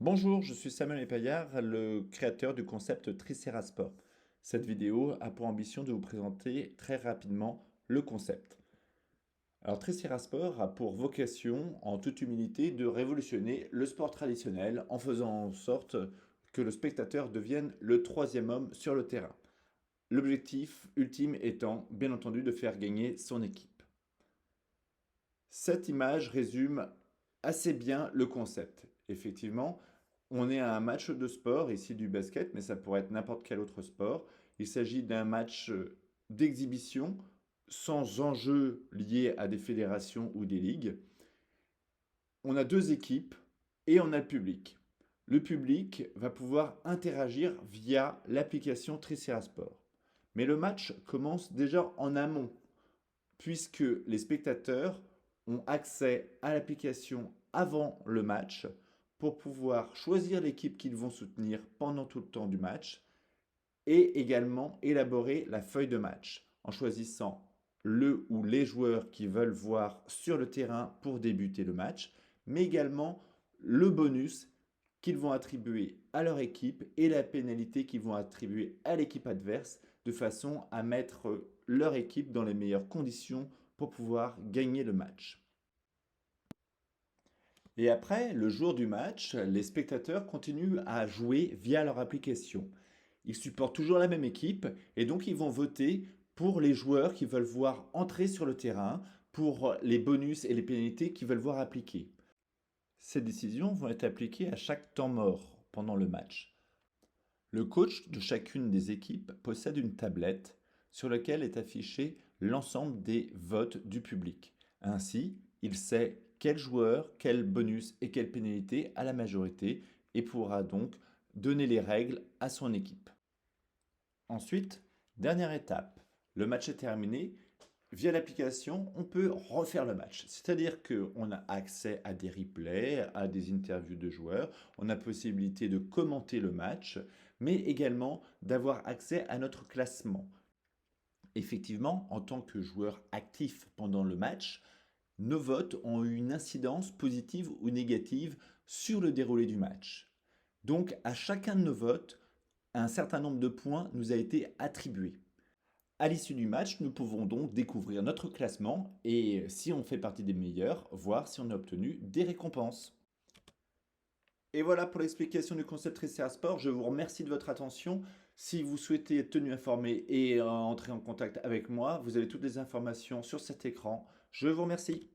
Bonjour, je suis Samuel Epaillard, le créateur du concept Tricera Sport. Cette vidéo a pour ambition de vous présenter très rapidement le concept. Alors Tricera Sport a pour vocation, en toute humilité, de révolutionner le sport traditionnel en faisant en sorte que le spectateur devienne le troisième homme sur le terrain. L'objectif ultime étant, bien entendu, de faire gagner son équipe. Cette image résume assez bien le concept. Effectivement, on est à un match de sport, ici du basket, mais ça pourrait être n'importe quel autre sport. Il s'agit d'un match d'exhibition sans enjeu lié à des fédérations ou des ligues. On a deux équipes et on a le public. Le public va pouvoir interagir via l'application Tricera Sport. Mais le match commence déjà en amont, puisque les spectateurs ont accès à l'application avant le match pour pouvoir choisir l'équipe qu'ils vont soutenir pendant tout le temps du match et également élaborer la feuille de match en choisissant le ou les joueurs qu'ils veulent voir sur le terrain pour débuter le match, mais également le bonus qu'ils vont attribuer à leur équipe et la pénalité qu'ils vont attribuer à l'équipe adverse de façon à mettre leur équipe dans les meilleures conditions pour pouvoir gagner le match. Et après, le jour du match, les spectateurs continuent à jouer via leur application. Ils supportent toujours la même équipe et donc ils vont voter pour les joueurs qu'ils veulent voir entrer sur le terrain, pour les bonus et les pénalités qu'ils veulent voir appliquées. Ces décisions vont être appliquées à chaque temps mort pendant le match. Le coach de chacune des équipes possède une tablette sur laquelle est affiché l'ensemble des votes du public. Ainsi, il sait quel joueur, quel bonus et quelle pénalité a la majorité et pourra donc donner les règles à son équipe. Ensuite, dernière étape, le match est terminé. Via l'application, on peut refaire le match. C'est-à-dire qu'on a accès à des replays, à des interviews de joueurs, on a possibilité de commenter le match, mais également d'avoir accès à notre classement. Effectivement, en tant que joueur actif pendant le match, nos votes ont eu une incidence positive ou négative sur le déroulé du match. Donc, à chacun de nos votes, un certain nombre de points nous a été attribué. À l'issue du match, nous pouvons donc découvrir notre classement et, si on fait partie des meilleurs, voir si on a obtenu des récompenses. Et voilà pour l'explication du concept Tricera Sport. Je vous remercie de votre attention. Si vous souhaitez être tenu informé et entrer en contact avec moi, vous avez toutes les informations sur cet écran. Je vous remercie.